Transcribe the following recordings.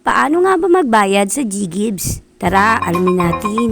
Paano nga ba magbayad sa GGives? Tara, alamin natin.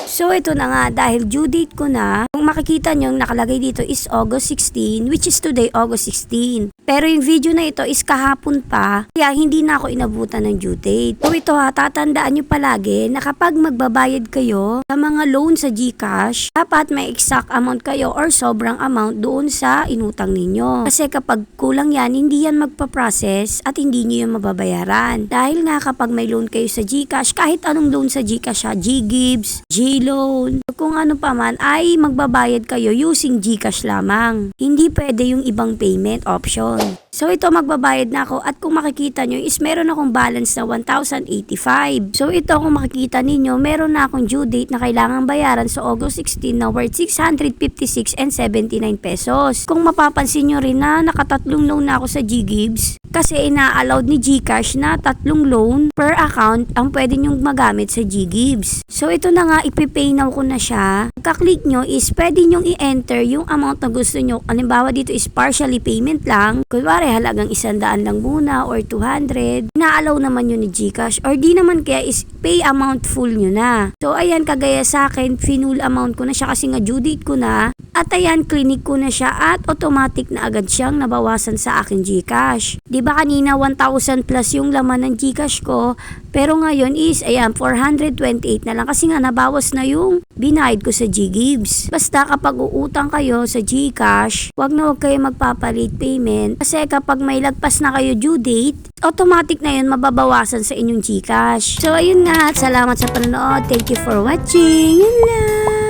So ito na nga, dahil due date ko na, kung makikita nyo yung nakalagay dito is August 16, which is today August 16. Pero yung video na ito is kahapon pa, kaya hindi na ako inabutan ng due date. So ito ha, tatandaan nyo palagi na kapag magbabayad kayo sa mga loan sa GCash, dapat may exact amount kayo or sobrang amount doon sa inutang ninyo. Kasi kapag kulang yan, hindi yan magpa-process at hindi nyo yan mababayaran. Dahil nga kapag may loan kayo sa GCash, kahit anong loan sa GCash ha, GGives, G-loan, kung ano pa man ay magbabayad kayo using GCash lamang. Hindi pwede yung ibang payment option. So ito magbabayad na ako at kung makikita nyo is meron akong balance na 1,085. So ito kung makikita ninyo meron na akong due date na kailangang bayaran sa August 16 na worth 656 and 79 pesos. Kung mapapansin nyo rin na nakatatlong loan na ako sa GGives kasi ina-allowed ni GCash na tatlong loan per account ang pwede nyong magamit sa GGives. So ito na nga ipipay now ko na siya. Kaklik nyo is pwede nyong i-enter yung amount na gusto nyo. Halimbawa dito is partially payment lang. Kunwari halagang 100 lang muna or 200. Na-allow naman yun ni GCash or di naman kaya is pay amount full nyo na. So ayan kagaya sa akin, full amount ko na siya kasi nga due date ko na. At ayan, clinic ko na siya at automatic na agad siyang nabawasan sa akin GCash. Diba kanina 1,000 plus yung laman ng GCash ko, pero ngayon is ayan 428 na lang kasi nga nabawas na yung binayad ko sa GGives. Basta kapag uutang kayo sa GCash, wag na wag kayo magpapalit payment kasi kapag may lagpas na kayo due date, automatic na yun mababawasan sa inyong GCash. So ayun nga, salamat sa panonood. Thank you for watching. Yun lang.